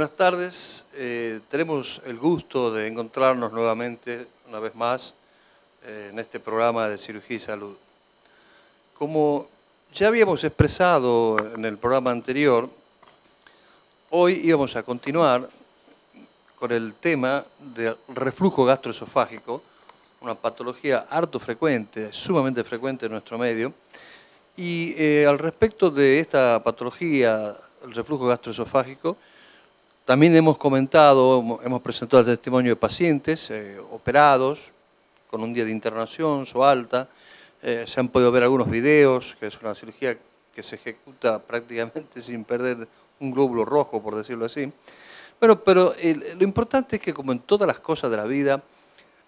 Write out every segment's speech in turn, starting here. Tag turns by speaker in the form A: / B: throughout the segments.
A: buenas tardes. Tenemos el gusto de encontrarnos nuevamente, una vez más, en este programa de Cirugía y Salud. Como ya habíamos expresado en el programa anterior, hoy íbamos a continuar con el tema del reflujo gastroesofágico, una patología harto frecuente, sumamente frecuente en nuestro medio. Y al respecto de esta patología, el reflujo gastroesofágico, también hemos comentado, hemos presentado el testimonio de pacientes operados con un día de internación, su alta. Se han podido ver algunos videos, que es una cirugía que se ejecuta prácticamente sin perder un glóbulo rojo, por decirlo así. Bueno, pero lo importante es que, como en todas las cosas de la vida,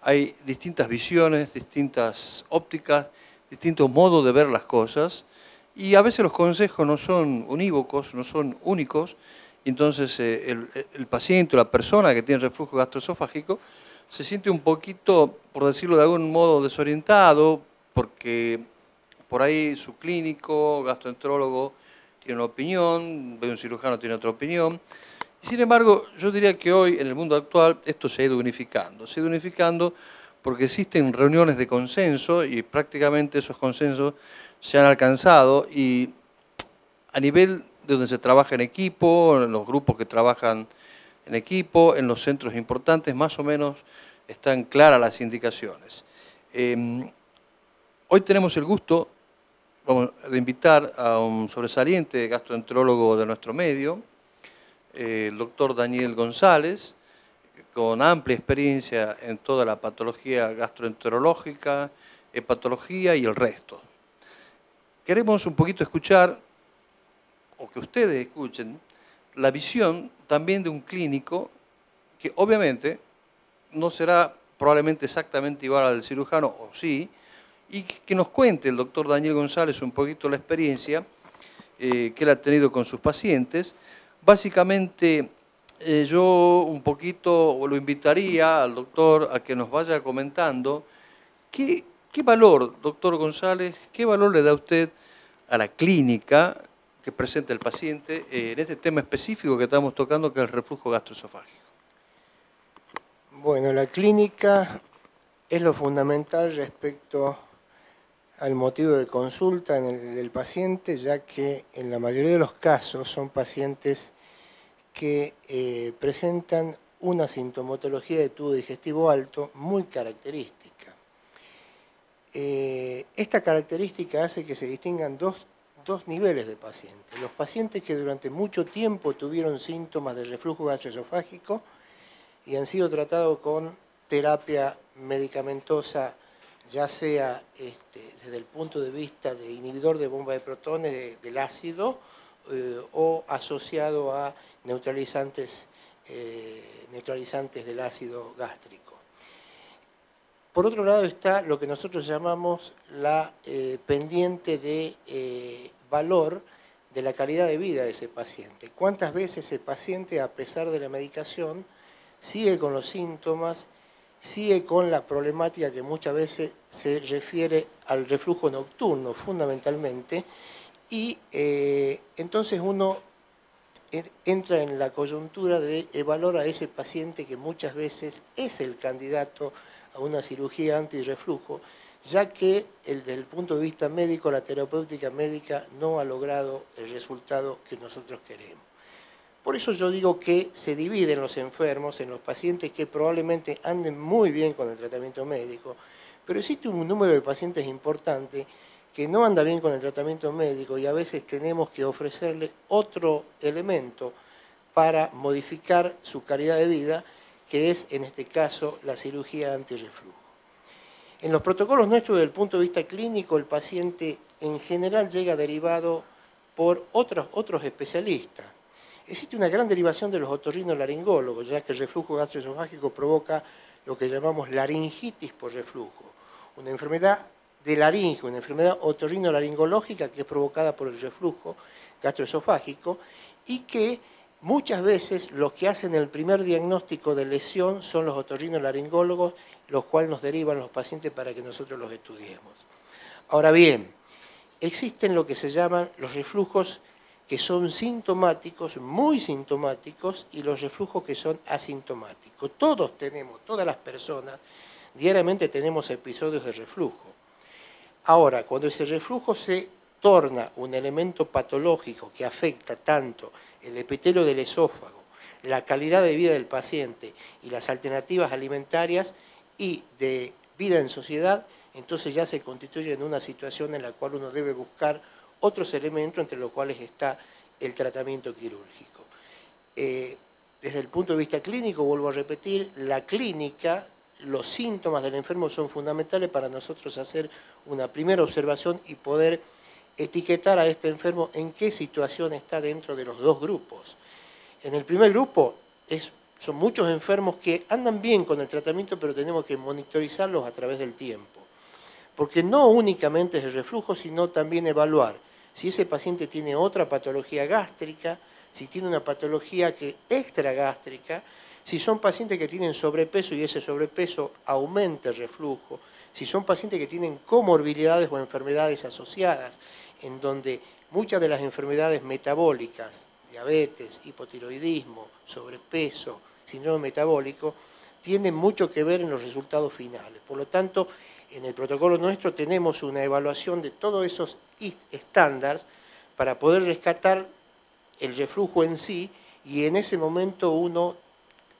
A: hay distintas visiones, distintas ópticas, distintos modos de ver las cosas, y a veces los consejos no son unívocos, no son únicos. Entonces el paciente o la persona que tiene reflujo gastroesofágico se siente un poquito, por decirlo de algún modo, desorientado, porque por ahí su clínico, gastroenterólogo, tiene una opinión, un cirujano tiene otra opinión. Sin embargo, yo diría que hoy, en el mundo actual, esto se ha ido unificando. Se ha ido unificando porque existen reuniones de consenso y prácticamente esos consensos se han alcanzado, y a nivel de donde se trabaja en equipo, en los grupos que trabajan en equipo, en los centros importantes, más o menos están claras las indicaciones. Hoy tenemos el gusto de invitar a un sobresaliente gastroenterólogo de nuestro medio, el doctor Daniel González, con amplia experiencia en toda la patología gastroenterológica, hepatología y el resto. Queremos un poquito escuchar, o que ustedes escuchen, la visión también de un clínico que obviamente no será probablemente exactamente igual al del cirujano, o sí, y que nos cuente el doctor Daniel González un poquito la experiencia que él ha tenido con sus pacientes. Básicamente, yo un poquito lo invitaría al doctor a que nos vaya comentando qué valor, doctor González, qué valor le da usted a la clínica que presenta el paciente en este tema específico que estamos tocando, que es el reflujo gastroesofágico.
B: Bueno, la clínica es lo fundamental respecto al motivo de consulta del paciente, ya que en la mayoría de los casos son pacientes que presentan una sintomatología de tubo digestivo alto muy característica. Esta característica hace que se distingan dos niveles de pacientes. Los pacientes que durante mucho tiempo tuvieron síntomas de reflujo gastroesofágico y han sido tratados con terapia medicamentosa, ya sea desde el punto de vista de inhibidor de bomba de protones del ácido o asociado a neutralizantes del ácido gástrico. Por otro lado está lo que nosotros llamamos la pendiente de valor de la calidad de vida de ese paciente. ¿Cuántas veces ese paciente, a pesar de la medicación, sigue con los síntomas, sigue con la problemática que muchas veces se refiere al reflujo nocturno fundamentalmente, y entonces uno entra en la coyuntura de evaluar a ese paciente que muchas veces es el candidato a una cirugía antirreflujo, ya que desde el punto de vista médico, la terapéutica médica no ha logrado el resultado que nosotros queremos. Por eso yo digo que se dividen los enfermos en los pacientes que probablemente anden muy bien con el tratamiento médico, pero existe un número de pacientes importante que no anda bien con el tratamiento médico y a veces tenemos que ofrecerle otro elemento para modificar su calidad de vida, que es en este caso la cirugía antirreflujo. En los protocolos nuestros, desde el punto de vista clínico, el paciente en general llega derivado por otros especialistas. Existe una gran derivación de los otorrinolaringólogos, ya que el reflujo gastroesofágico provoca lo que llamamos laringitis por reflujo, una enfermedad de laringe, una enfermedad otorrinolaringológica que es provocada por el reflujo gastroesofágico y que muchas veces los que hacen el primer diagnóstico de lesión son los otorrinolaringólogos, los cuales nos derivan los pacientes para que nosotros los estudiemos. Ahora bien, existen lo que se llaman los reflujos que son sintomáticos, muy sintomáticos, y los reflujos que son asintomáticos. Todos tenemos, todas las personas, diariamente tenemos episodios de reflujo. Ahora, cuando ese reflujo se torna un elemento patológico que afecta tanto el epitelio del esófago, la calidad de vida del paciente y las alternativas alimentarias y de vida en sociedad, entonces ya se constituye en una situación en la cual uno debe buscar otros elementos, entre los cuales está el tratamiento quirúrgico. Desde el punto de vista clínico, vuelvo a repetir, la clínica, los síntomas del enfermo son fundamentales para nosotros hacer una primera observación y poder etiquetar a este enfermo en qué situación está dentro de los dos grupos. En el primer grupo son muchos enfermos que andan bien con el tratamiento, pero tenemos que monitorizarlos a través del tiempo. Porque no únicamente es el reflujo, sino también evaluar si ese paciente tiene otra patología gástrica, si tiene una patología extragástrica, si son pacientes que tienen sobrepeso y ese sobrepeso aumenta el reflujo, si son pacientes que tienen comorbilidades o enfermedades asociadas, en donde muchas de las enfermedades metabólicas, diabetes, hipotiroidismo, sobrepeso, síndrome metabólico, tienen mucho que ver en los resultados finales. Por lo tanto, en el protocolo nuestro tenemos una evaluación de todos esos estándares para poder rescatar el reflujo en sí y en ese momento uno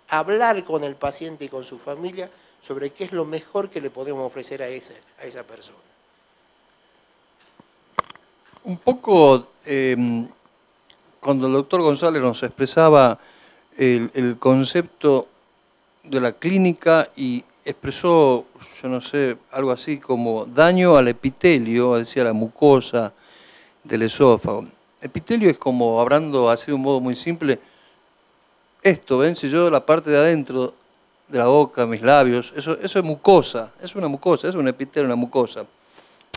B: hablar con el paciente y con su familia sobre qué es lo mejor que le podemos ofrecer a esa persona.
A: Un poco, cuando el doctor González nos expresaba el concepto de la clínica y expresó, yo no sé, algo así como daño al epitelio, decía la mucosa del esófago. Epitelio es como, hablando así de un modo muy simple, esto, ven, si yo la parte de adentro de la boca, mis labios, eso es mucosa, es una mucosa, es un epitelio, una mucosa.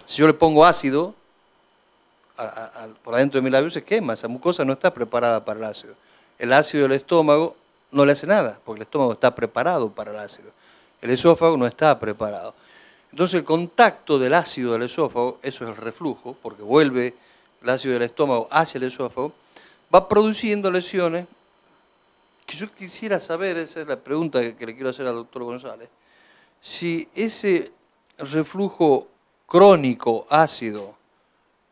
A: Si yo le pongo ácido por adentro de mis labios, se quema, esa mucosa no está preparada para el ácido. El ácido del estómago no le hace nada, porque el estómago está preparado para el ácido. El esófago no está preparado. Entonces el contacto del ácido del esófago, eso es el reflujo, porque vuelve el ácido del estómago hacia el esófago, va produciendo lesiones que yo quisiera saber, esa es la pregunta que le quiero hacer al doctor González, si ese reflujo crónico, ácido,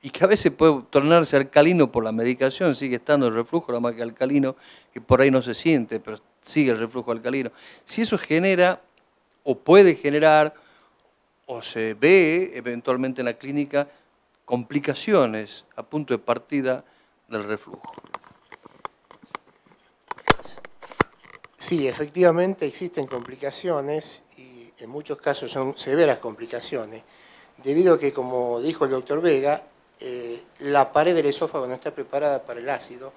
A: y que a veces puede tornarse alcalino por la medicación, sigue estando el reflujo, la más que alcalino, que por ahí no se siente, pero sigue el reflujo alcalino. Si eso genera, o puede generar, o se ve eventualmente en la clínica, complicaciones a punto de partida del reflujo.
B: Sí, efectivamente existen complicaciones y en muchos casos son severas complicaciones, debido a que, como dijo el doctor Vega, la pared del esófago no está preparada para el ácido,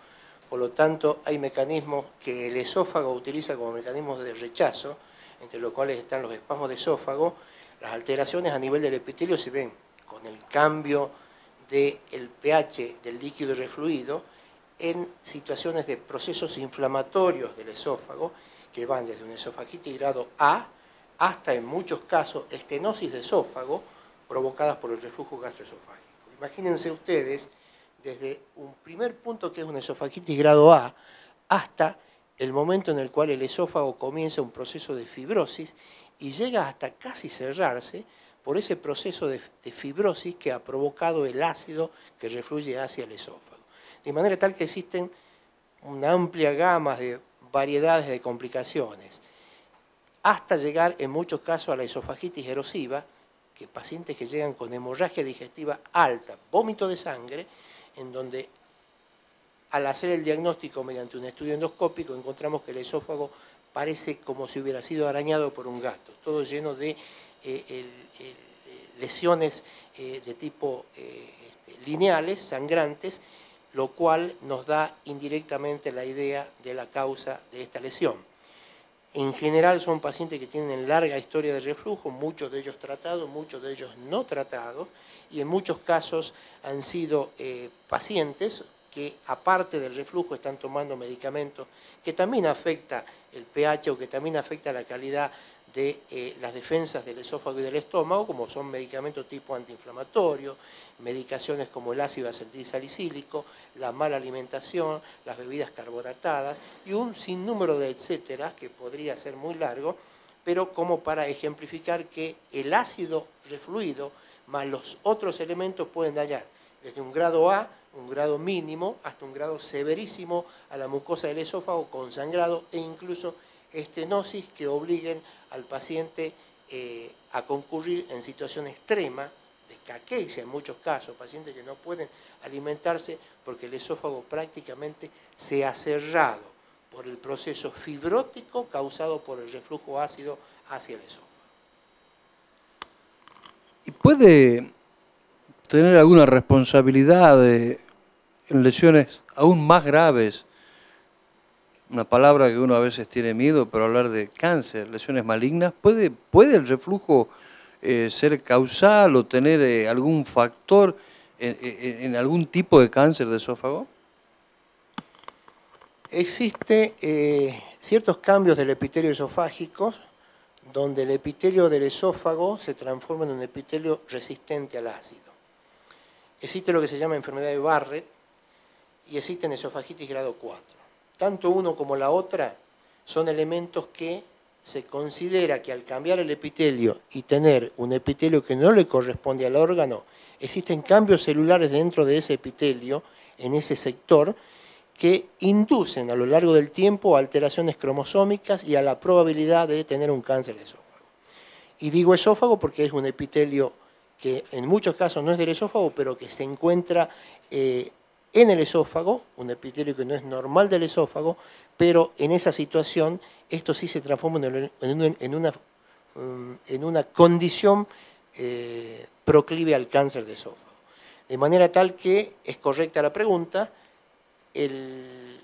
B: por lo tanto hay mecanismos que el esófago utiliza como mecanismos de rechazo, entre los cuales están los espasmos de esófago. Las alteraciones a nivel del epitelio se ven con el cambio del pH del líquido refluido en situaciones de procesos inflamatorios del esófago que van desde una esofagitis grado A hasta, en muchos casos, estenosis de esófago provocadas por el reflujo gastroesofágico. Imagínense ustedes, desde un primer punto que es una esofagitis grado A hasta el momento en el cual el esófago comienza un proceso de fibrosis y llega hasta casi cerrarse por ese proceso de fibrosis que ha provocado el ácido que refluye hacia el esófago. De manera tal que existen una amplia gama de variedades de complicaciones, hasta llegar en muchos casos a la esofagitis erosiva, que pacientes que llegan con hemorragia digestiva alta, vómito de sangre, en donde al hacer el diagnóstico mediante un estudio endoscópico encontramos que el esófago parece como si hubiera sido arañado por un gato, todo lleno de lesiones de tipo lineales, sangrantes, lo cual nos da indirectamente la idea de la causa de esta lesión. En general son pacientes que tienen larga historia de reflujo, muchos de ellos tratados, muchos de ellos no tratados, y en muchos casos han sido pacientes que, aparte del reflujo, están tomando medicamentos que también afecta el pH o que también afecta la calidad de las defensas del esófago y del estómago, como son medicamentos tipo antiinflamatorio, medicaciones como el ácido acetilsalicílico, la mala alimentación, las bebidas carbonatadas y un sinnúmero de etcétera, que podría ser muy largo, pero como para ejemplificar que el ácido refluido más los otros elementos pueden dañar desde un grado A, un grado mínimo, hasta un grado severísimo a la mucosa del esófago con sangrado e incluso estenosis que obliguen al paciente a concurrir en situación extrema de caquexia en muchos casos, pacientes que no pueden alimentarse porque el esófago prácticamente se ha cerrado por el proceso fibrótico causado por el reflujo ácido hacia el esófago.
A: ¿Y puede tener alguna responsabilidad en lesiones aún más graves? Una palabra que uno a veces tiene miedo, pero hablar de cáncer, lesiones malignas, ¿puede el reflujo ser causal o tener algún factor en algún tipo de cáncer de esófago?
B: Existen ciertos cambios del epitelio esofágico, donde el epitelio del esófago se transforma en un epitelio resistente al ácido. Existe lo que se llama enfermedad de Barrett y existen esofagitis grado 4. Tanto uno como la otra son elementos que se considera que al cambiar el epitelio y tener un epitelio que no le corresponde al órgano, existen cambios celulares dentro de ese epitelio, en ese sector, que inducen a lo largo del tiempo alteraciones cromosómicas y a la probabilidad de tener un cáncer de esófago. Y digo esófago porque es un epitelio que en muchos casos no es del esófago, pero que se encuentra en el esófago, un epitelio que no es normal del esófago, pero en esa situación esto sí se transforma en una condición proclive al cáncer de esófago. De manera tal que es correcta la pregunta, el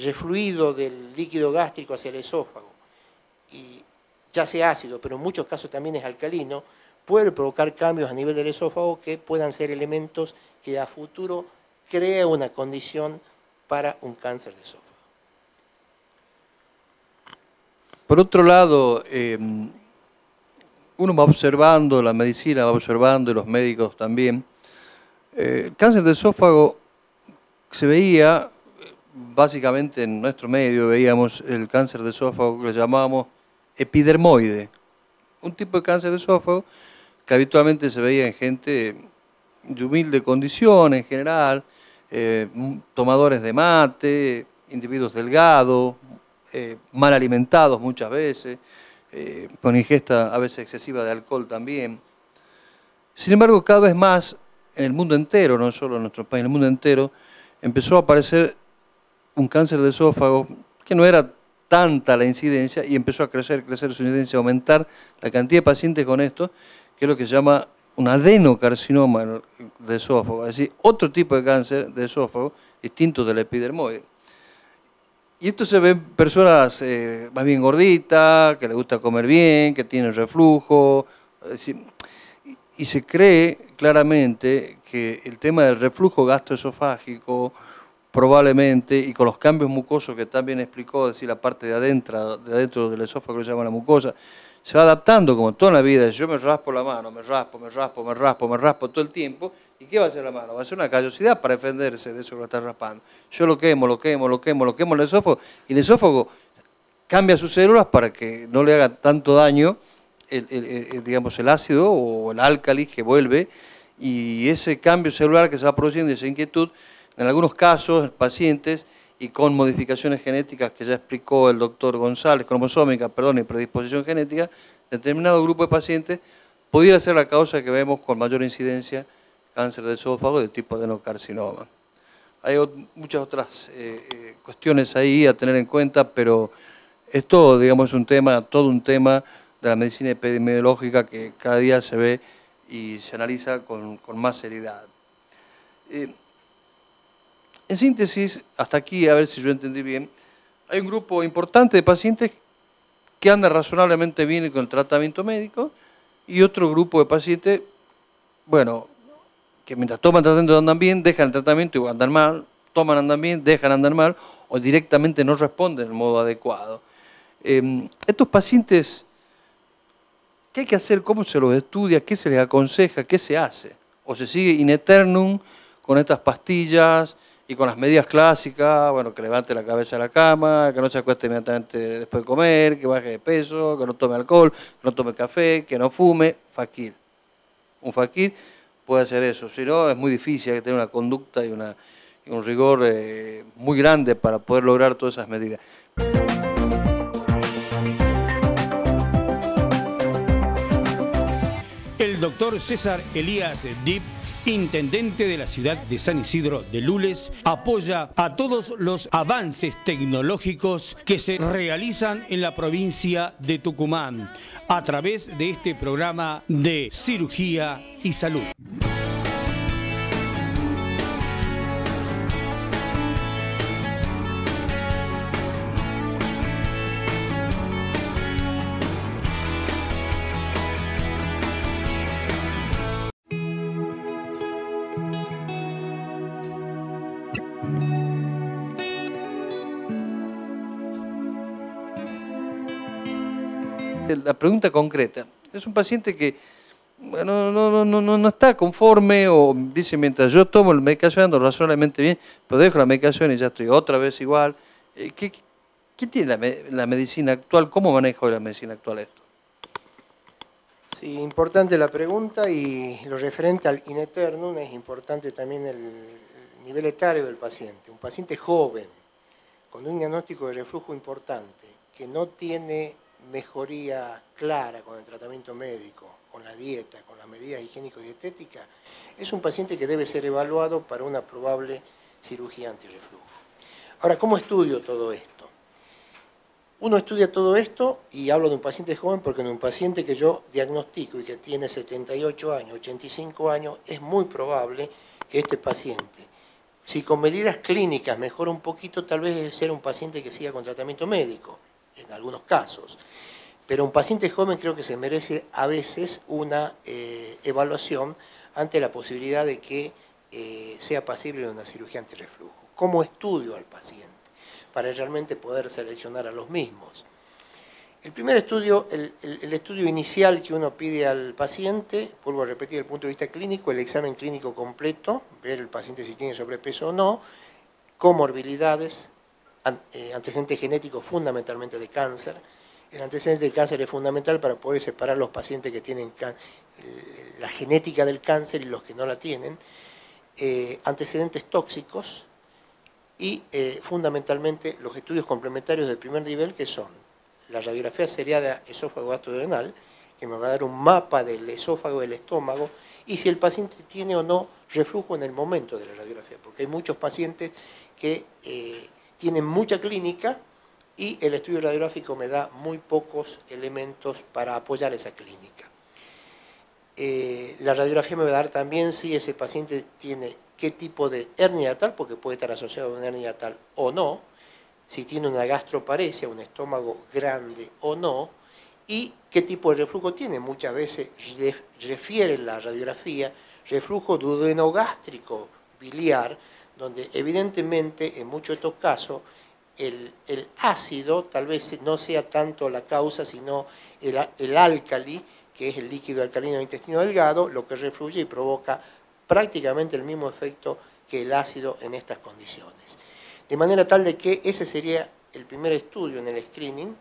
B: refluido del líquido gástrico hacia el esófago, y ya sea ácido, pero en muchos casos también es alcalino, puede provocar cambios a nivel del esófago que puedan ser elementos que a futuro crea una condición para un cáncer de esófago.
A: Por otro lado, uno va observando, la medicina va observando y los médicos también, el cáncer de esófago se veía, básicamente en nuestro medio veíamos el cáncer de esófago que le llamábamos epidermoide, un tipo de cáncer de esófago que habitualmente se veía en gente de humilde condición en general, tomadores de mate, individuos delgados, mal alimentados muchas veces, con ingesta a veces excesiva de alcohol también. Sin embargo, cada vez más en el mundo entero, no solo en nuestro país, en el mundo entero, empezó a aparecer un cáncer de esófago que no era tanta la incidencia y empezó a crecer su incidencia, a aumentar la cantidad de pacientes con esto, que es lo que se llama un adenocarcinoma de esófago, es decir, otro tipo de cáncer de esófago distinto del epidermoide. Y esto se ve en personas más bien gorditas, que les gusta comer bien, que tienen reflujo, es decir, y se cree claramente que el tema del reflujo gastroesofágico probablemente, y con los cambios mucosos que también explicó, es decir, la parte de adentro del esófago que se llama la mucosa, se va adaptando como toda la vida. Yo me raspo la mano, me raspo todo el tiempo. ¿Y qué va a hacer la mano? Va a hacer una callosidad para defenderse de eso que lo está raspando. Yo lo quemo el esófago, y el esófago cambia sus células para que no le haga tanto daño digamos, el ácido o el álcali que vuelve, y ese cambio celular que se va produciendo, esa inquietud, en algunos casos, pacientes, y con modificaciones genéticas que ya explicó el doctor González, cromosómica, y predisposición genética, determinado grupo de pacientes pudiera ser la causa que vemos con mayor incidencia cáncer de esófago de tipo adenocarcinoma. Hay muchas otras cuestiones ahí a tener en cuenta, pero esto, digamos, es un tema, todo un tema de la medicina epidemiológica que cada día se ve y se analiza con más seriedad. En síntesis, hasta aquí, a ver si yo entendí bien, hay un grupo importante de pacientes que andan razonablemente bien con el tratamiento médico y otro grupo de pacientes, bueno, que mientras toman tratamiento andan bien, dejan el tratamiento y andan mal, toman, andan bien, dejan, andar mal, o directamente no responden de modo adecuado. Estos pacientes ¿Qué hay que hacer? ¿Cómo se los estudia? ¿Qué se les aconseja? ¿Qué se hace? ¿O se sigue in eternum con estas pastillas y con las medidas clásicas? Bueno, que levante la cabeza de la cama, que no se acueste inmediatamente después de comer, que baje de peso, que no tome alcohol, que no tome café, que no fume. Fakir. Un fakir puede hacer eso. Si no, es muy difícil, hay que tener una conducta y un rigor muy grande para poder lograr todas esas medidas.
C: El doctor César Elías Dip, intendente de la ciudad de San Isidro de Lules, apoya a todos los avances tecnológicos que se realizan en la provincia de Tucumán a través de este programa de cirugía y salud.
A: La pregunta concreta, es un paciente que bueno, no está conforme o dice, mientras yo tomo la medicación ando razonablemente bien, pero dejo la medicación y ya estoy otra vez igual. ¿Qué tiene la medicina actual? ¿Cómo maneja hoy la medicina actual esto?
B: Sí, importante la pregunta, y lo referente al in eternum es importante también el nivel etario del paciente. Un paciente joven, con un diagnóstico de reflujo importante, que no tiene mejoría clara con el tratamiento médico, con la dieta, con las medidas higiénico-dietéticas, es un paciente que debe ser evaluado para una probable cirugía antirreflujo. Ahora, ¿cómo estudio todo esto? Uno estudia todo esto, y hablo de un paciente joven porque en un paciente que yo diagnostico y que tiene 78 años, 85 años, es muy probable que este paciente, si con medidas clínicas mejora un poquito, tal vez sea un paciente que siga con tratamiento médico, en algunos casos. Pero un paciente joven creo que se merece a veces una evaluación ante la posibilidad de que sea pasible de una cirugía antirreflujo. ¿Cómo estudio al paciente? Para realmente poder seleccionar a los mismos. El primer estudio, el estudio inicial que uno pide al paciente, vuelvo a repetir, desde el punto de vista clínico, el examen clínico completo, ver el paciente si tiene sobrepeso o no, comorbilidades, antecedentes genéticos fundamentalmente de cáncer. El antecedente de cáncer es fundamental para poder separar los pacientes que tienen la genética del cáncer y los que no la tienen. Antecedentes tóxicos y fundamentalmente los estudios complementarios del primer nivel, que son la radiografía seriada esófago-gastroduodenal, que me va a dar un mapa del esófago y del estómago, y si el paciente tiene o no reflujo en el momento de la radiografía, porque hay muchos pacientes que tienen mucha clínica y el estudio radiográfico me da muy pocos elementos para apoyar esa clínica. La radiografía me va a dar también si ese paciente tiene qué tipo de hernia yatal, porque puede estar asociado a una hernia yatal o no, si tiene una gastroparesia, un estómago grande o no, y qué tipo de reflujo tiene. Muchas veces refiere la radiografía reflujo duodenogástrico biliar, donde evidentemente en muchos de estos casos el ácido tal vez no sea tanto la causa, sino el álcali, que es el líquido alcalino del intestino delgado, lo que refluye y provoca prácticamente el mismo efecto que el ácido en estas condiciones. De manera tal de que ese sería el primer estudio en el screening.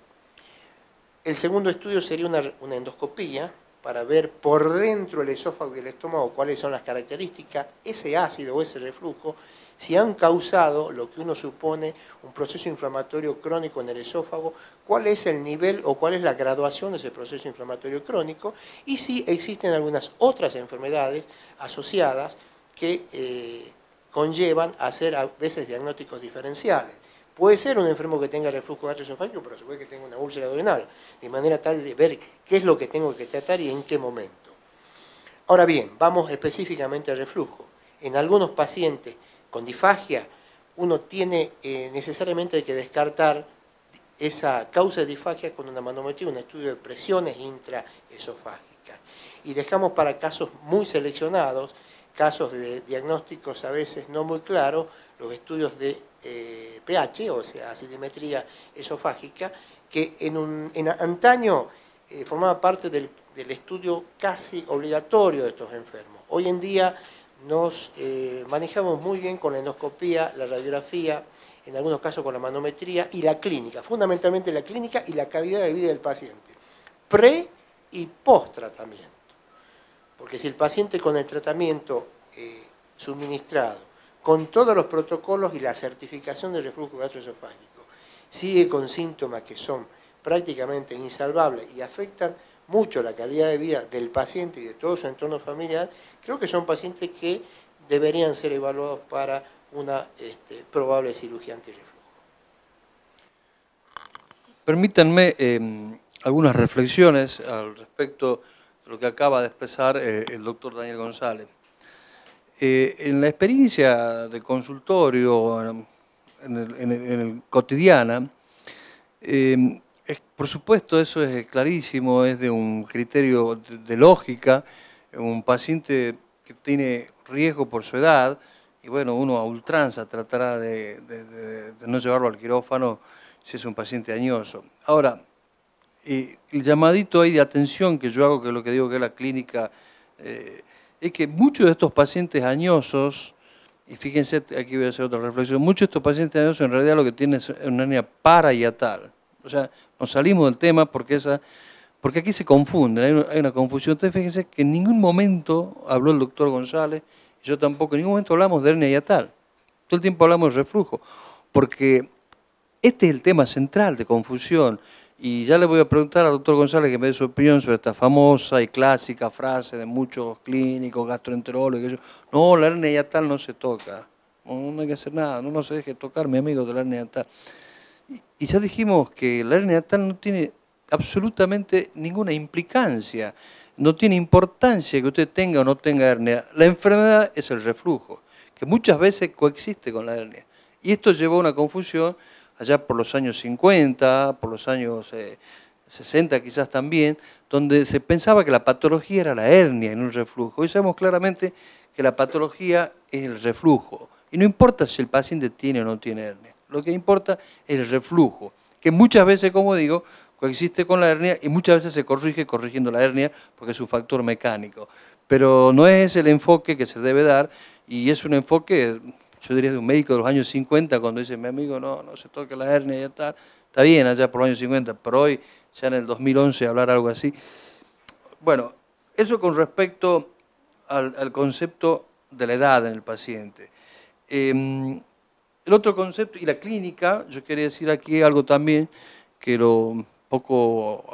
B: El segundo estudio sería una endoscopía para ver por dentro del esófago y el estómago cuáles son las características, ese ácido o ese reflujo, si han causado lo que uno supone un proceso inflamatorio crónico en el esófago, cuál es el nivel o cuál es la graduación de ese proceso inflamatorio crónico, y si existen algunas otras enfermedades asociadas que conllevan a hacer a veces diagnósticos diferenciales. Puede ser un enfermo que tenga reflujo gastroesofágico, pero se puede que tenga una úlcera duodenal, de manera tal de ver qué es lo que tengo que tratar y en qué momento. Ahora bien, vamos específicamente al reflujo. En algunos pacientes con disfagia, uno tiene necesariamente que descartar esa causa de disfagia con una manometría, un estudio de presiones intraesofágicas. Y dejamos para casos muy seleccionados, casos de diagnósticos a veces no muy claros, los estudios de pH, o sea, acidimetría esofágica, que en antaño formaba parte del del estudio casi obligatorio de estos enfermos. Hoy en día nos manejamos muy bien con la endoscopía, la radiografía, en algunos casos con la manometría y la clínica, fundamentalmente la clínica y la calidad de vida del paciente, pre y post tratamiento. Porque si el paciente con el tratamiento suministrado, con todos los protocolos y la certificación de reflujo gastroesofágico, sigue con síntomas que son prácticamente insalvables y afectan mucho la calidad de vida del paciente y de todo su entorno familiar, creo que son pacientes que deberían ser evaluados para una probable cirugía antirreflujo.
A: Permítanme algunas reflexiones al respecto de lo que acaba de expresar el doctor Daniel González. En la experiencia de consultorio, en el cotidiana, por supuesto eso es clarísimo, es de un criterio de lógica, un paciente que tiene riesgo por su edad, y bueno, uno a ultranza tratará de no llevarlo al quirófano si es un paciente añoso. Ahora, el llamadito ahí de atención que yo hago, que es lo que digo que es la clínica, es que muchos de estos pacientes añosos, y fíjense, aquí voy a hacer otra reflexión, muchos de estos pacientes añosos en realidad lo que tienen es una hernia parahiatal. O sea, nos salimos del tema porque aquí se confunden, hay una confusión. Entonces fíjense que en ningún momento habló el doctor González, yo tampoco, en ningún momento hablamos de hernia hiatal. Todo el tiempo hablamos de reflujo, porque este es el tema central de confusión. Y ya le voy a preguntar al doctor González que me dé su opinión sobre esta famosa y clásica frase de muchos clínicos, gastroenterólogos, que no, la hernia hiatal no se toca, no hay que hacer nada, no se deje tocar, mi amigo, de la hernia hiatal. Y ya dijimos que la hernia hiatal no tiene absolutamente ninguna implicancia, no tiene importancia que usted tenga o no tenga hernia. La enfermedad es el reflujo, que muchas veces coexiste con la hernia. Y esto llevó a una confusión allá por los años 50, por los años 60 quizás también, donde se pensaba que la patología era la hernia y no el reflujo. Hoy sabemos claramente que la patología es el reflujo. Y no importa si el paciente tiene o no tiene hernia. Lo que importa es el reflujo, que muchas veces, como digo, coexiste con la hernia y muchas veces se corrige corrigiendo la hernia porque es un factor mecánico. Pero no es el enfoque que se debe dar y es un enfoque, yo diría, de un médico de los años 50 cuando dice, mi amigo, no se toque la hernia y ya está. Está bien allá por los años 50, pero hoy, ya en el 2011, hablar algo así. Bueno, eso con respecto al concepto de la edad en el paciente. El otro concepto, y la clínica, yo quería decir aquí algo también, que lo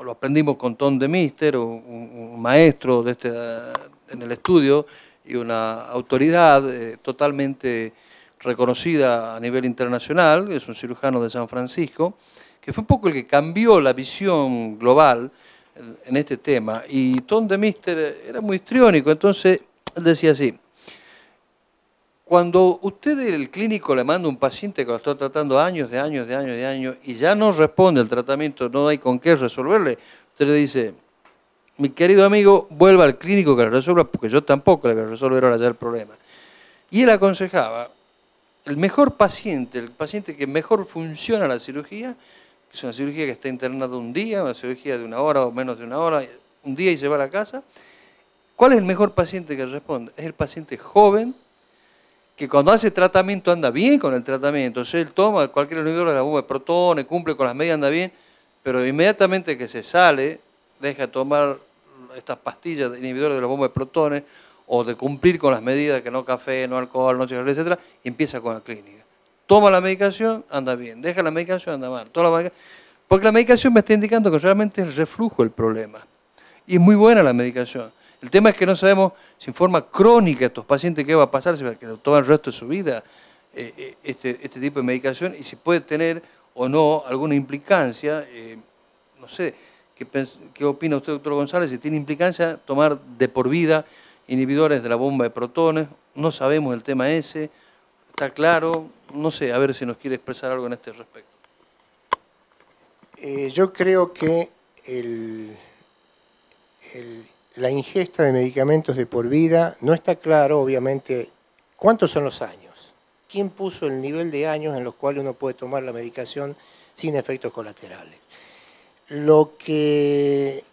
A: aprendimos con Tom de Mister, un maestro en el estudio y una autoridad totalmente reconocida a nivel internacional, es un cirujano de San Francisco, que fue un poco el que cambió la visión global en este tema. Y Tom de Mister era muy histriónico, entonces él decía así: cuando usted, el clínico, le manda un paciente que lo está tratando años, y ya no responde al tratamiento, no hay con qué resolverle, usted le dice, mi querido amigo, vuelva al clínico que lo resuelva, porque yo tampoco le voy a resolver ahora ya el problema. Y él aconsejaba, el mejor paciente, el paciente que mejor funciona la cirugía, que es una cirugía que está internada un día, una cirugía de 1 hora o menos de 1 hora, un día y se va a la casa, ¿cuál es el mejor paciente que responde? Es el paciente joven, que cuando hace tratamiento anda bien con el tratamiento, o sea, él toma cualquier inhibidor de la bomba de protones, cumple con las medidas, anda bien, pero inmediatamente que se sale, deja de tomar estas pastillas de inhibidores de la bomba de protones, o de cumplir con las medidas, que no café, no alcohol, no cigarrillos, etc., y empieza con la clínica. Toma la medicación, anda bien, deja la medicación, anda mal. Porque la medicación me está indicando que realmente es el reflujo el problema. Y es muy buena la medicación. El tema es que no sabemos si en forma crónica estos pacientes qué va a pasar, si va a que lo toman el resto de su vida este tipo de medicación y si puede tener o no alguna implicancia. No sé, ¿qué opina usted, doctor González? Si tiene implicancia tomar de por vida inhibidores de la bomba de protones. No sabemos el tema ese, está claro. No sé, a ver si nos quiere expresar algo en este respecto.
B: Yo creo que la ingesta de medicamentos de por vida no está claro, obviamente, cuántos son los años. ¿Quién puso el nivel de años en los cuales uno puede tomar la medicación sin efectos colaterales? Lo que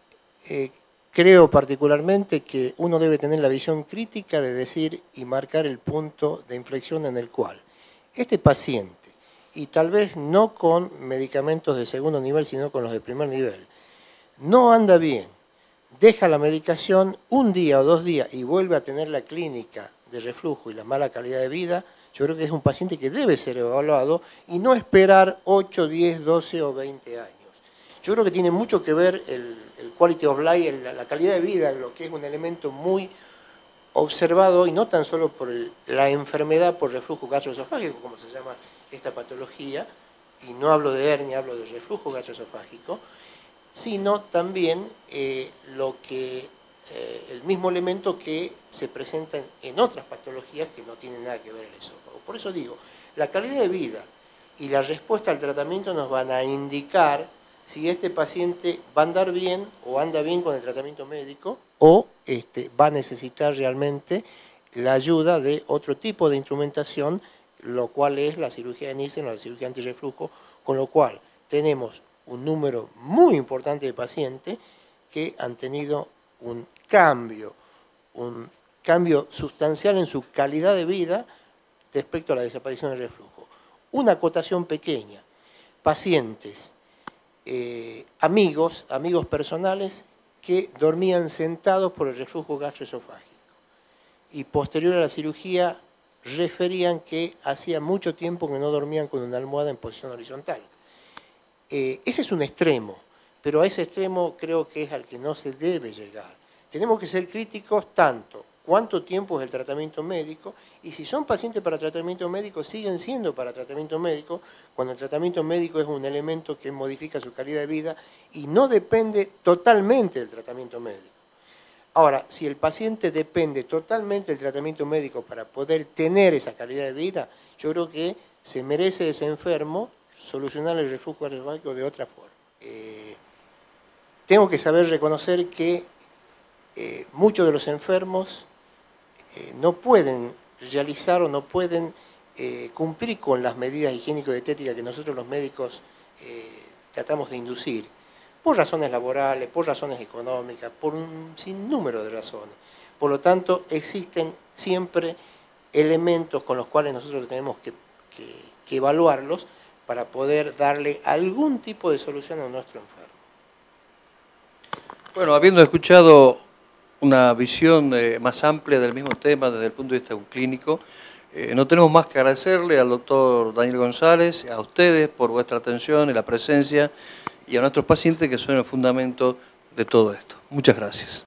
B: creo particularmente que uno debe tener la visión crítica de decir y marcar el punto de inflexión en el cual este paciente, y tal vez no con medicamentos de segundo nivel, sino con los de primer nivel, no anda bien, deja la medicación un día o 2 días y vuelve a tener la clínica de reflujo y la mala calidad de vida, yo creo que es un paciente que debe ser evaluado y no esperar 8, 10, 12 o 20 años. Yo creo que tiene mucho que ver el quality of life, la calidad de vida, lo que es un elemento muy observado, y no tan solo por la enfermedad por reflujo gastroesofágico, como se llama esta patología, y no hablo de hernia, hablo de reflujo gastroesofágico, sino también el mismo elemento que se presenta en otras patologías que no tienen nada que ver el esófago. Por eso digo, la calidad de vida y la respuesta al tratamiento nos van a indicar si este paciente va a andar bien o anda bien con el tratamiento médico o va a necesitar realmente la ayuda de otro tipo de instrumentación, lo cual es la cirugía de Nissen o la cirugía antirreflujo, con lo cual tenemos un número muy importante de pacientes que han tenido un cambio sustancial en su calidad de vida respecto a la desaparición del reflujo. Una acotación pequeña, pacientes, amigos personales que dormían sentados por el reflujo gastroesofágico y posterior a la cirugía referían que hacía mucho tiempo que no dormían con una almohada en posición horizontal. Ese es un extremo, pero a ese extremo creo que es al que no se debe llegar. Tenemos que ser críticos tanto cuánto tiempo es el tratamiento médico, y si son pacientes para tratamiento médico, siguen siendo para tratamiento médico, cuando el tratamiento médico es un elemento que modifica su calidad de vida y no depende totalmente del tratamiento médico. Ahora, si el paciente depende totalmente del tratamiento médico para poder tener esa calidad de vida, yo creo que se merece ese enfermo solucionar el reflujo gastroesofágico de otra forma. Tengo que saber reconocer que muchos de los enfermos no pueden realizar o no pueden cumplir con las medidas higiénico-dietéticas que nosotros los médicos tratamos de inducir, por razones laborales, por razones económicas, por un sinnúmero de razones. Por lo tanto, existen siempre elementos con los cuales nosotros tenemos que evaluarlos para poder darle algún tipo de solución a nuestro enfermo.
A: Bueno, habiendo escuchado una visión más amplia del mismo tema desde el punto de vista clínico, no tenemos más que agradecerle al doctor Daniel González, a ustedes por vuestra atención y la presencia, y a nuestros pacientes que son el fundamento de todo esto. Muchas gracias.